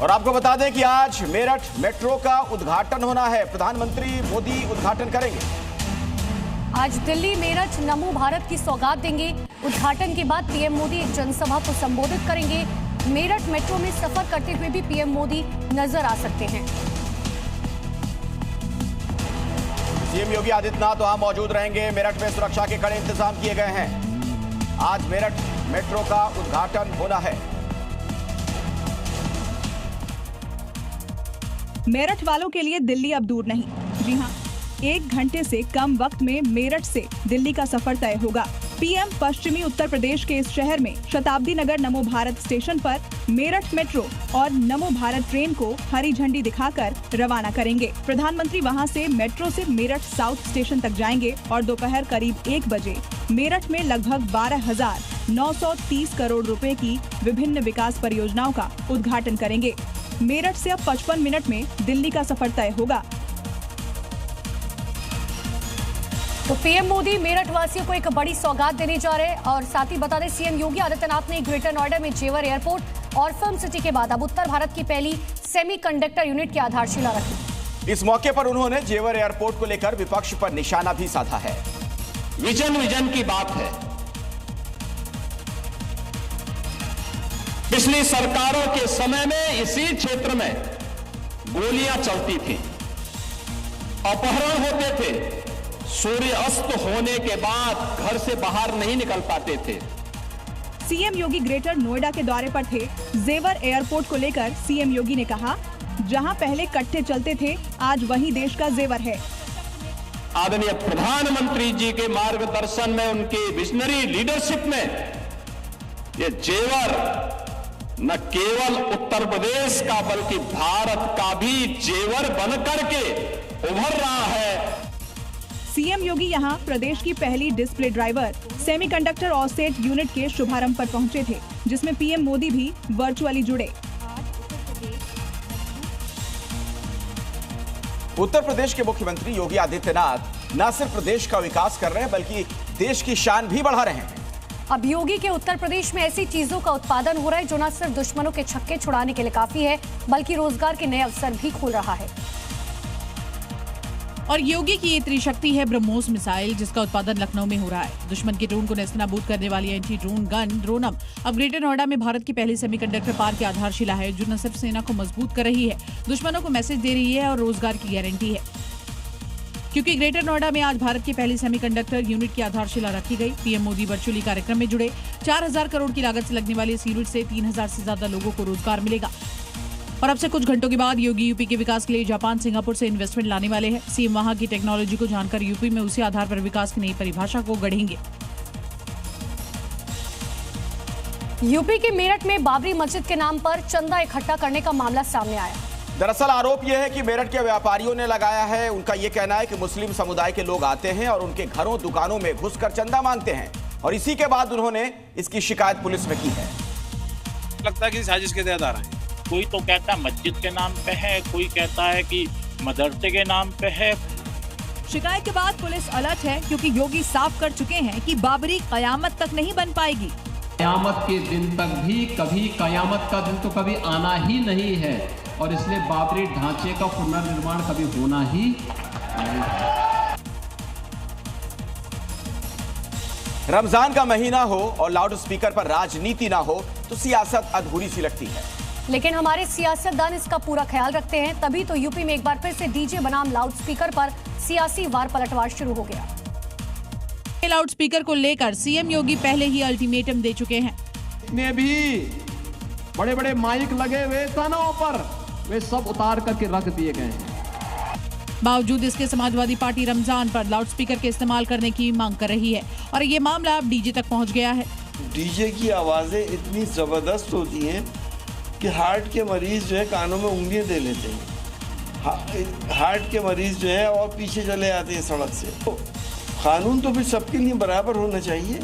और आपको बता दें कि आज मेरठ मेट्रो का उद्घाटन होना है। प्रधानमंत्री मोदी उद्घाटन करेंगे। आज दिल्ली मेरठ नमो भारत की सौगात देंगे। उद्घाटन के बाद पीएम मोदी एक जनसभा को संबोधित करेंगे। मेरठ मेट्रो में सफर करते हुए भी पीएम मोदी नजर आ सकते हैं। सीएम योगी आदित्यनाथ वहां मौजूद रहेंगे। मेरठ में सुरक्षा के कड़े इंतजाम किए गए हैं। आज मेरठ मेट्रो का उद्घाटन होना है। मेरठ वालों के लिए दिल्ली अब दूर नहीं। जी हाँ, 1 घंटे से कम वक्त में मेरठ से दिल्ली का सफर तय होगा। पीएम पश्चिमी उत्तर प्रदेश के इस शहर में शताब्दी नगर नमो भारत स्टेशन पर मेरठ मेट्रो और नमो भारत ट्रेन को हरी झंडी दिखाकर रवाना करेंगे। प्रधानमंत्री वहां से मेट्रो से मेरठ साउथ स्टेशन तक जाएंगे और दोपहर करीब 1 बजे मेरठ में लगभग 12,930 करोड़ रुपए की विभिन्न विकास परियोजनाओं का उद्घाटन करेंगे। मेरठ से अब 55 मिनट में दिल्ली का सफर तय होगा। तो पीएम मोदी मेरठ वासियों को एक बड़ी सौगात देने जा रहे हैं। और साथ ही बता दें, सीएम योगी आदित्यनाथ ने ग्रेटर नोएडा में जेवर एयरपोर्ट और फिल्म सिटी के बाद अब उत्तर भारत की पहली सेमीकंडक्टर यूनिट की आधारशिला रखी। इस मौके पर उन्होंने जेवर एयरपोर्ट को लेकर विपक्ष पर निशाना भी साधा है। विजन की बात है। पिछली सरकारों के समय में इसी क्षेत्र में गोलियां चलती थी, अपहरण होते थे, सूर्य अस्त होने के बाद घर से बाहर नहीं निकल पाते थे। सीएम योगी ग्रेटर नोएडा के दौरे पर थे। जेवर एयरपोर्ट को लेकर सीएम योगी ने कहा, जहां पहले कट्टे चलते थे, आज वही देश का जेवर है। आदरणीय प्रधानमंत्री जी के मार्गदर्शन में, उनकी विजनरी लीडरशिप में ये जेवर न केवल उत्तर प्रदेश का बल्कि भारत का भी जेवर बनकर के उभर रहा है। सीएम योगी यहां प्रदेश की पहली display driver semiconductor offset unit के शुभारंभ पर पहुंचे थे, जिसमें पीएम मोदी भी वर्चुअली जुड़े। उत्तर प्रदेश के मुख्यमंत्री योगी आदित्यनाथ न सिर्फ प्रदेश का विकास कर रहे हैं बल्कि देश की शान भी बढ़ा रहे हैं। अब योगी के उत्तर प्रदेश में ऐसी चीजों का उत्पादन हो रहा है जो न सिर्फ दुश्मनों के छक्के छुड़ाने के लिए काफी है, बल्कि रोजगार के नए अवसर भी खोल रहा है। और योगी की ये त्रिशक्ति है ब्रह्मोस मिसाइल, जिसका उत्पादन लखनऊ में हो रहा है। दुश्मन के ड्रोन को नेस्तनाबूद करने वाली एंटी ड्रोन गन ड्रोनम अब ग्रेटर नोएडा में भारत की पहली सेमीकंडक्टर पार्क की आधारशिला है, जो न सिर्फ सेना को मजबूत कर रही है, दुश्मनों को मैसेज दे रही है और रोजगार की गारंटी है। क्योंकि ग्रेटर नोएडा में आज भारत की पहली सेमीकंडक्टर यूनिट की आधारशिला रखी गई। पीएम मोदी वर्चुअली कार्यक्रम में जुड़े। 4,000 करोड़ की लागत से लगने वाली इस यूनिट से 3,000 से ज्यादा लोगों को रोजगार मिलेगा। और अब से कुछ घंटों के बाद योगी यूपी के विकास के लिए जापान, सिंगापुर से इन्वेस्टमेंट लाने वाले हैं। सीएम वहां की टेक्नोलॉजी को जानकर यूपी में उसी आधार पर विकास की नई परिभाषा को गढ़ेंगे। यूपी के मेरठ में बाबरी मस्जिद के नाम पर चंदा इकट्ठा करने का मामला सामने आया। दरअसल आरोप यह है कि मेरठ के व्यापारियों ने लगाया है। उनका यह कहना है कि मुस्लिम समुदाय के लोग आते हैं और उनके घरों दुकानों में घुसकर चंदा मांगते हैं, और इसी के बाद उन्होंने इसकी शिकायत पुलिस में की है। लगता है कि साजिश के तहत आ रहे हैं। कोई तो कहता है मस्जिद के नाम पे है, कोई कहता है कि मदरसे के नाम पे है। शिकायत के बाद पुलिस अलर्ट है, क्योंकि योगी साफ कर चुके हैं कि बाबरी कयामत तक नहीं बन पाएगी। कयामत के दिन तक भी कभी, कयामत का दिन तो कभी आना ही नहीं है, और इसलिए बाबरी ढांचे का पुनर्निर्माण कभी होना ही नहीं। रमजान का महीना हो और लाउड स्पीकर पर राजनीति ना हो तो सियासत अधूरी सी लगती है। लेकिन हमारे सियासतदान इसका पूरा ख्याल रखते हैं, तभी तो यूपी में एक बार फिर से डीजे बनाम लाउड स्पीकर पर सियासी वार पलटवार शुरू हो गया। लाउड स्पीकर को लेकर सीएम योगी पहले ही अल्टीमेटम दे चुके हैं। जितने भी बड़े बड़े माइक लगे हुए कानों पर, वे सब उतार करके रख दिए गए हैं। बावजूद इसके समाजवादी पार्टी रमजान पर लाउड स्पीकर के इस्तेमाल करने की मांग कर रही है, और ये मामला अब डीजे तक पहुंच गया है। डीजे की आवाजें इतनी जबरदस्त होती हैं कि हार्ट के मरीज जो है कानों में उंगलियां दे लेते हैं। हार्ट के मरीज जो है और पीछे चले आते हैं सड़क से। तो कानून तो फिर सबके लिए बराबर होना चाहिए।